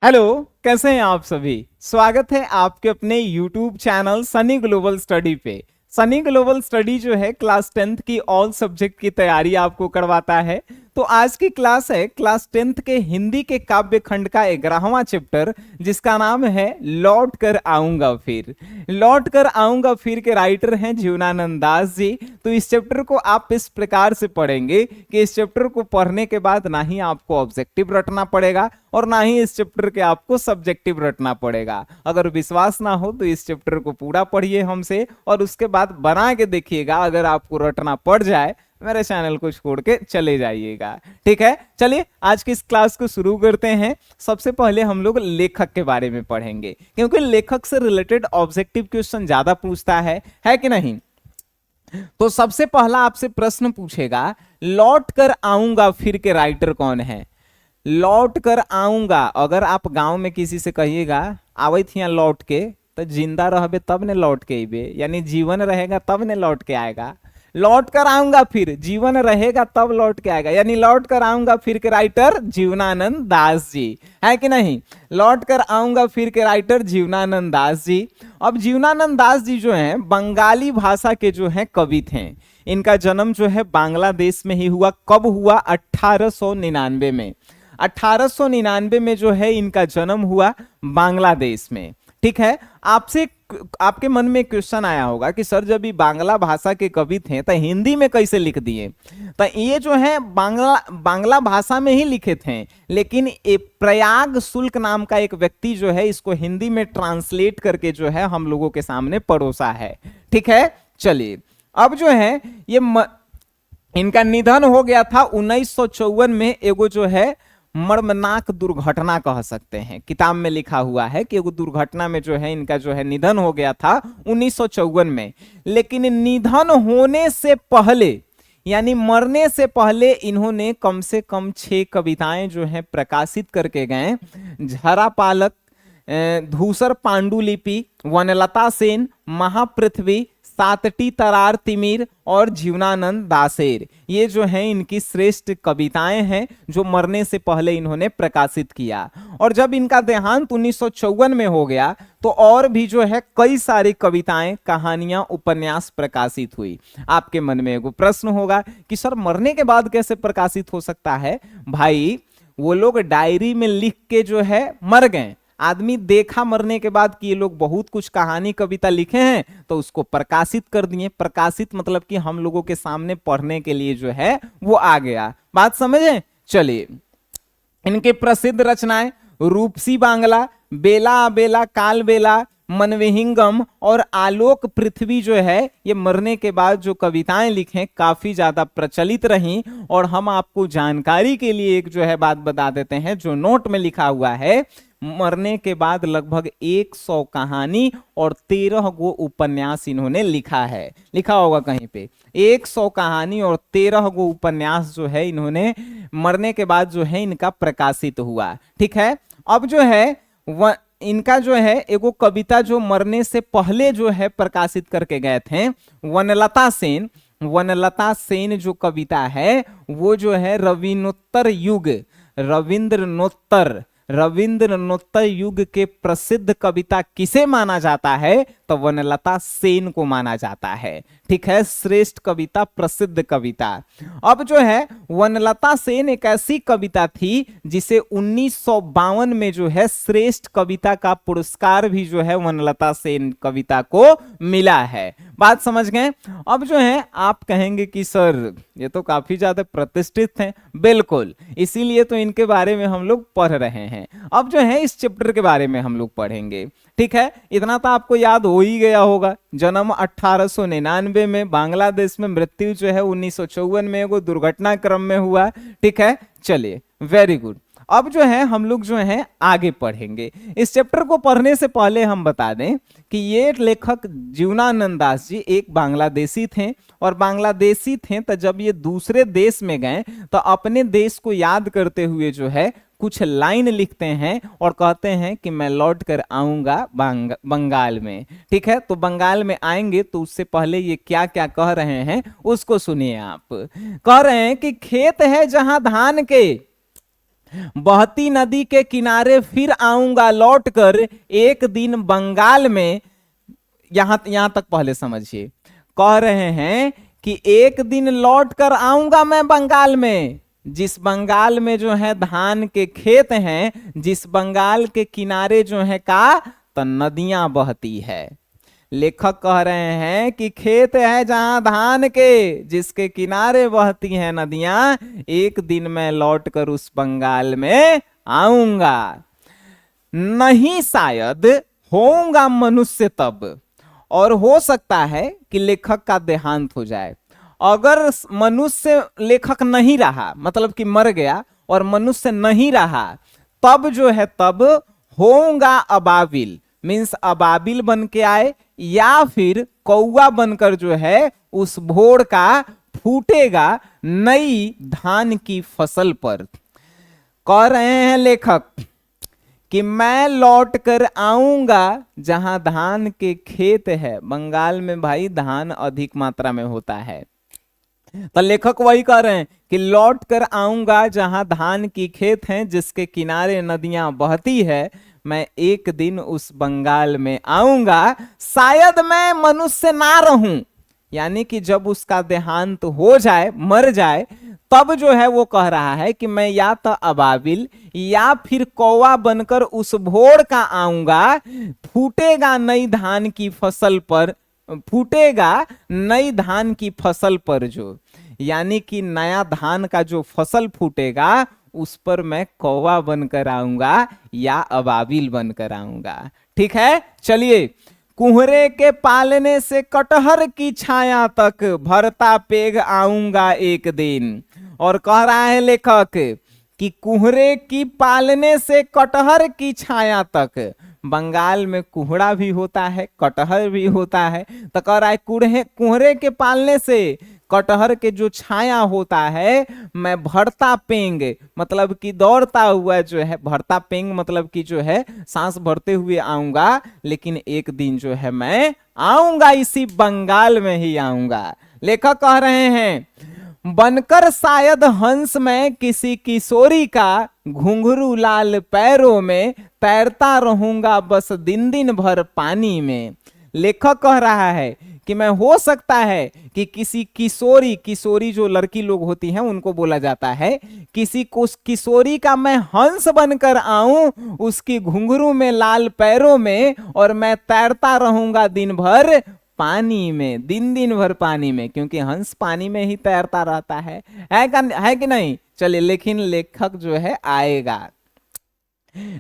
Hello. कैसे हैं आप सभी। स्वागत है आपके अपने YouTube channel Sunny global study पे। सनी ग्लोबल स्टडी जो है क्लास 10th की ऑल सब्जेक्ट की तैयारी आपको करवाता है। तो आज की क्लास है क्लास 10th के हिंदी के काव्य खंड का 11वां चैप्टर, जिसका नाम है लौट कर आऊंगा फिर। लौट कर आऊंगा फिर के राइटर हैं जीवनानंद दास जी। तो इस चैप्टर को आप इस प्रकार से पढ़ेंगे कि इस चैप्टर को पढ़ने के बाद ना ही आपको ऑब्जेक्टिव रटना पड़ेगा और ना ही इस चैप्टर के आपको सब्जेक्टिव रटना पड़ेगा। अगर विश्वास ना हो तो इस चैप्टर को पूरा पढ़िए हमसे और उसके बाद बना के देखिएगा। अगर आपको रटना पड़ जाए मेरे चैनल को छोड़ के चले जाइएगा। ठीक है, चलिए आज की इस क्लास को शुरू करते हैं। सबसे पहले हम लोग लेखक के बारे में पढ़ेंगे, क्योंकि लेखक से रिलेटेड ऑब्जेक्टिव क्वेश्चन ज्यादा पूछता है कि नहीं। तो सबसे पहला आपसे प्रश्न पूछेगा, लौट कर आऊंगा फिर के राइटर कौन है। लौट कर आऊंगा, अगर आप गांव में किसी से कहिएगा आवत हिया लौट के, तो जिंदा रहबे तब ने लौट के अबे, यानी जीवन रहेगा तब ने लौट के आएगा। लौट कर आऊंगा फिर, जीवन रहेगा तब लौट के आएगा, यानी लौट कर आऊंगा फिर के राइटर जीवनानंद दास जी, है कि नहीं। लौट कर आऊंगा फिर के राइटर जीवनानंद दास जी। अब जीवनानंद दास जी जो हैं बंगाली भाषा के जो हैं कवि थे। इनका जन्म जो है बांग्लादेश में ही हुआ। कब हुआ? 1899 में। 1899 में जो है इनका जन्म हुआ बांग्लादेश में। ठीक है, आपसे आपके मन में क्वेश्चन आया होगा कि सर जब ये बांग्ला भाषा के कवि थे तो हिंदी में कैसे लिख दिए। तो ये जो है बांग्ला भाषा में ही लिखे थे, लेकिन प्रयाग शुल्क नाम का एक व्यक्ति जो है इसको हिंदी में ट्रांसलेट करके जो है हम लोगों के सामने परोसा है। ठीक है, चलिए अब जो है ये इनका निधन हो गया था 1954 में। एगो जो है मर्मनाक दुर्घटना कह सकते हैं, किताब में लिखा हुआ है कि एगो दुर्घटना में जो है इनका जो है निधन हो गया था 1954 में। लेकिन निधन होने से पहले यानी मरने से पहले इन्होंने कम से कम 6 कविताएं जो है प्रकाशित करके गए। झरा पालक, धूसर पांडुलिपि, वनलता सेन, महापृथ्वी, सातटी तरार तिमिर और जीवनानंद दासेर, ये जो हैं इनकी श्रेष्ठ कविताएं हैं जो मरने से पहले इन्होंने प्रकाशित किया। और जब इनका देहांत 1954 में हो गया तो और भी जो है कई सारी कविताएं, कहानियां, उपन्यास प्रकाशित हुई। आपके मन में एगो प्रश्न होगा कि सर मरने के बाद कैसे प्रकाशित हो सकता है। भाई वो लोग डायरी में लिख के जो है मर गए। आदमी देखा मरने के बाद कि ये लोग बहुत कुछ कहानी कविता लिखे हैं तो उसको प्रकाशित कर दिए। प्रकाशित मतलब कि हम लोगों के सामने पढ़ने के लिए जो है वो आ गया। बात समझे। चलिए इनके प्रसिद्ध रचनाएं रूपसी बांग्ला, बेला अबेला, काल बेला, मनविहिंगम और आलोक पृथ्वी जो है ये मरने के बाद जो कविताएं लिखे काफी ज्यादा प्रचलित रहीं। और हम आपको जानकारी के लिए एक जो है बात बता देते हैं जो नोट में लिखा हुआ है। मरने के बाद लगभग 100 कहानी और 13 गो उपन्यास इन्होंने लिखा है। लिखा होगा कहीं पे 100 कहानी और 13 गो उपन्यास जो है इन्होंने मरने के बाद जो है इनका प्रकाशित हुआ। ठीक है, अब जो है इनका जो है एगो कविता जो मरने से पहले जो है प्रकाशित करके गए थे, वनलता सेन। वनलता सेन जो कविता है वो जो है रविंद्रनोत्तर युग के प्रसिद्ध कविता किसे माना जाता है तो वनलता सेन को माना जाता है। ठीक है, श्रेष्ठ कविता, प्रसिद्ध कविता। अब जो है वनलता सेन एक ऐसी कविता थी जिसे 1952 में जो है श्रेष्ठ कविता का पुरस्कार भी जो है वनलता सेन कविता को मिला है। बात समझ गए। अब जो है आप कहेंगे कि सर ये तो काफी ज्यादा प्रतिष्ठित हैं। बिल्कुल, इसीलिए तो इनके बारे में हम लोग पढ़ रहे हैं। अब जो है इस चैप्टर के बारे में हम लोग पढ़ेंगे। ठीक है, इतना तो आपको याद हो ही गया होगा। जन्म 1899 में, बांग्लादेश में, मृत्यु जो है 1954 में एगो दुर्घटना क्रम में हुआ। ठीक है, चलिए वेरी गुड। अब जो है हम लोग जो है आगे पढ़ेंगे। इस चैप्टर को पढ़ने से पहले हम बता दें कि ये लेखक जीवनानंद दास जी एक बांग्लादेशी थे। और बांग्लादेशी थे तो जब ये दूसरे देश में गए तो अपने देश को याद करते हुए जो है कुछ लाइन लिखते हैं और कहते हैं कि मैं लौट कर आऊंगा बंगाल में। ठीक है, तो बंगाल में आएंगे तो उससे पहले ये क्या क्या कह रहे हैं उसको सुनिए आप। कह रहे हैं कि खेत है जहां धान के, बहती नदी के किनारे फिर आऊंगा लौट कर एक दिन बंगाल में। यहां तक पहले समझिए। कह रहे हैं कि एक दिन लौट कर आऊंगा मैं बंगाल में, जिस बंगाल में जो है धान के खेत हैं, जिस बंगाल के किनारे जो है का तो नदियां बहती है। लेखक कह रहे हैं कि खेत है जहां धान के, जिसके किनारे बहती हैं नदियां, एक दिन मैं लौटकर उस बंगाल में आऊंगा। नहीं शायद होऊंगा मनुष्य तब। और हो सकता है कि लेखक का देहांत हो जाए। अगर मनुष्य लेखक नहीं रहा, मतलब कि मर गया और मनुष्य नहीं रहा, तब जो है तब होऊंगा अबाबिल, मीन्स अबाबिल बन के आए, या फिर कौवा बनकर जो है उस भोर का फूटेगा नई धान की फसल पर। कह रहे हैं लेखक कि मैं लौट कर आऊंगा जहां धान के खेत है। बंगाल में भाई धान अधिक मात्रा में होता है, तो लेखक वही कह रहे हैं कि लौट कर आऊंगा जहां धान की खेत हैं, जिसके किनारे नदियां बहती है। मैं एक दिन उस बंगाल में आऊंगा, शायद मैं मनुष्य ना रहूं, यानी कि जब उसका देहांत हो जाए, मर जाए, तब जो है वो कह रहा है कि मैं या तो अबाबिल या फिर कौवा बनकर उस भोर का आऊंगा, फूटेगा नई धान की फसल पर, फूटेगा नई धान की फसल पर, जो यानी कि नया धान का जो फसल फूटेगा उस पर मैं कौवा बनकर आऊंगा या अबाबिल बनकर आऊंगा। ठीक है, चलिए। कुहरे के पालने से कटहर की छाया तक भरता पेग आऊंगा एक दिन। और कह रहा है लेखक कि कुहरे की पालने से कटहर की छाया तक, बंगाल में कुहड़ा भी होता है, कटहर भी होता है, तो कह रहा है कुहरे के पालने से कटहर के जो छाया होता है, मैं भरता पेंग, मतलब कि दौड़ता हुआ जो है, भरता पेंग मतलब कि जो है सांस भरते हुए आऊंगा, लेकिन एक दिन जो है मैं आऊंगा, इसी बंगाल में ही आऊंगा। लेखक कह रहे हैं बनकर शायद हंस में किसी किशोरी का, घुंघरू लाल पैरों में तैरता रहूंगा बस दिन दिन भर पानी में। लेखक कह रहा है कि मैं, हो सकता है कि किसी किशोरी, किशोरी जो लड़की लोग होती हैं उनको बोला जाता है, किसी को किशोरी का मैं हंस बनकर आऊं उसकी घुंघरू में लाल पैरों में, और मैं तैरता रहूंगा दिन भर पानी में, दिन दिन भर पानी में, क्योंकि हंस पानी में ही तैरता रहता है कि नहीं। चलिए, लेकिन लेखक जो है आएगा।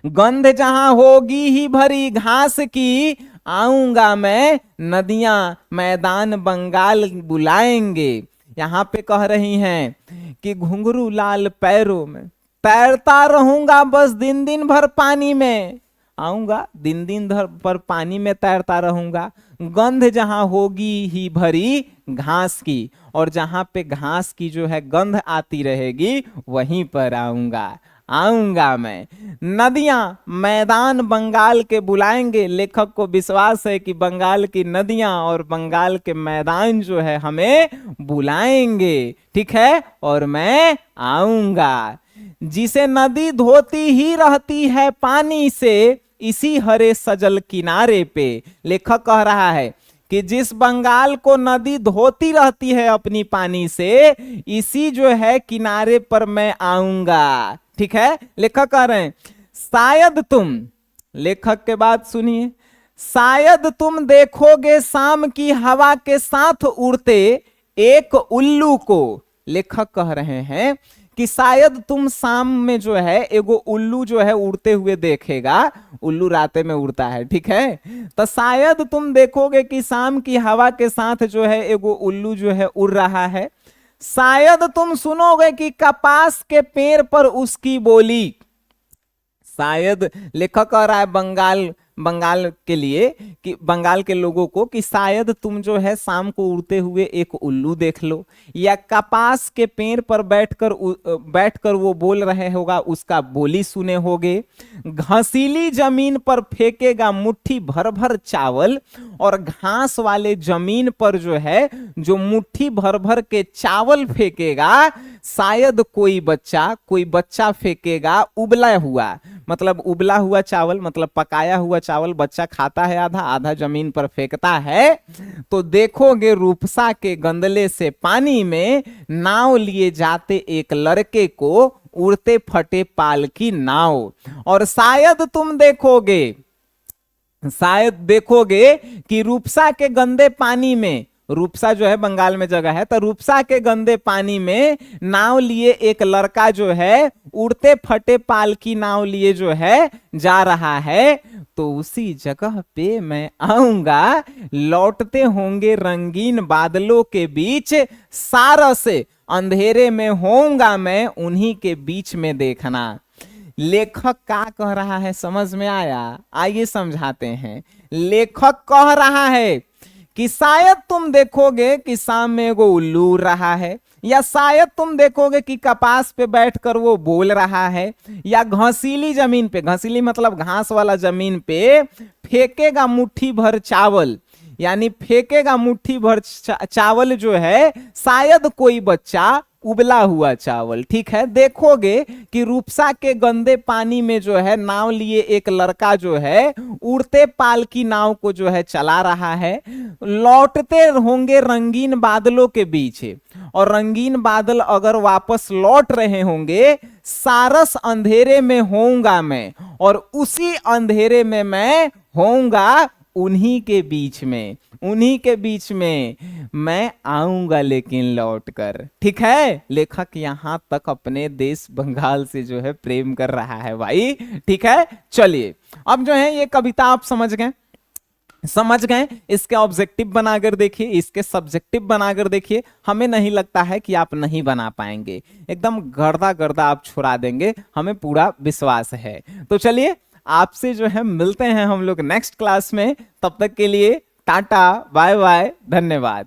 गंध जहां होगी ही भरी घास की, आऊंगा मैं, नदियां मैदान बंगाल बुलाएंगे। यहां पे कह रही हैं कि घुंघरू लाल पैरों में तैरता रहूंगा बस दिन दिन भर पानी में, आऊंगा दिन दिन भर पानी में तैरता रहूंगा। गंध जहां होगी ही भरी घास की, और जहां पे घास की जो है गंध आती रहेगी वहीं पर आऊंगा मैं। नदियां मैदान बंगाल के बुलाएंगे। लेखक को विश्वास है कि बंगाल की नदियां और बंगाल के मैदान जो है हमें बुलाएंगे, ठीक है, और मैं आऊंगा। जिसे नदी धोती ही रहती है पानी से, इसी हरे सजल किनारे पे। लेखक कह रहा है कि जिस बंगाल को नदी धोती रहती है अपनी पानी से, इसी जो है किनारे पर मैं आऊंगा। ठीक है, लेखक कह रहे हैं शायद तुम, लेखक के बात सुनिए, शायद तुम देखोगे शाम की हवा के साथ उड़ते एक उल्लू को। लेखक कह रहे हैं कि शायद तुम शाम में जो है एगो उल्लू जो है उड़ते हुए देखेगा। उल्लू राते में उड़ता है, ठीक है, तो शायद तुम देखोगे कि शाम की हवा के साथ जो है एगो उल्लू जो है उड़ रहा है। शायद तुम सुनोगे कि कपास के पेड़ पर उसकी बोली। शायद लेखक कह रहा है बंगाल बंगाल के लिए, कि बंगाल के लोगों को, कि शायद तुम जो है शाम को उड़ते हुए एक उल्लू देख लो, या कपास के पेड़ पर बैठकर वो बोल रहे होगा उसका बोली सुने होगे, घसीली जमीन पर फेंकेगा मुट्ठी भर भर चावल, और घास वाले जमीन पर जो है जो मुट्ठी भर भर के चावल फेंकेगा, शायद कोई बच्चा फेंकेगा उबला हुआ, मतलब उबला हुआ चावल मतलब पकाया हुआ चावल बच्चा खाता है, आधा आधा जमीन पर फेंकता है, तो देखोगे रूपसा के गंदले से पानी में नाव लिए जाते एक लड़के को, उड़ते फटे पाल की नाव। और शायद देखोगे कि रूपसा के गंदे पानी में, रूपसा जो है बंगाल में जगह है, तो रूपसा के गंदे पानी में नाव लिए एक लड़का जो है उड़ते फटे पाल की नाव लिए जो है जा रहा है, तो उसी जगह पे मैं आऊंगा, लौटते होंगे रंगीन बादलों के बीच, सारस अंधेरे में होऊंगा मैं उन्हीं के बीच में देखना। लेखक क्या कह रहा है समझ में आया? आइए समझाते हैं। लेखक कह रहा है कि शायद तुम देखोगे कि शाम में एगो उल्लू उड़ रहा है, या शायद तुम देखोगे कि कपास पे बैठकर वो बोल रहा है, या घसीली जमीन पे, घसीली मतलब घास वाला जमीन पे फेंकेगा मुट्ठी भर चावल, यानी फेंकेगा मुट्ठी भर चावल जो है, शायद कोई बच्चा उबला हुआ चावल, ठीक है। देखोगे कि रूपसा के गंदे पानी में जो है नाव लिए एक लड़का जो है उड़ते पाल की नाव को जो है चला रहा है, लौटते होंगे रंगीन बादलों के बीच, और रंगीन बादल अगर वापस लौट रहे होंगे, सारस अंधेरे में होऊंगा मैं, और उसी अंधेरे में मैं होऊंगा उन्हीं के बीच में मैं आऊंगा लेकिन लौट कर, ठीक है। लेखक यहां तक अपने देश बंगाल से जो है प्रेम कर रहा है भाई, ठीक है। चलिए अब जो है ये कविता आप समझ गए, इसके ऑब्जेक्टिव बनाकर देखिए, इसके सब्जेक्टिव बनाकर देखिए, हमें नहीं लगता है कि आप नहीं बना पाएंगे, एकदम गर्दा आप छुड़ा देंगे, हमें पूरा विश्वास है। तो चलिए आपसे जो है मिलते हैं हम लोग नेक्स्ट क्लास में, तब तक के लिए टाटा बाय बाय, धन्यवाद।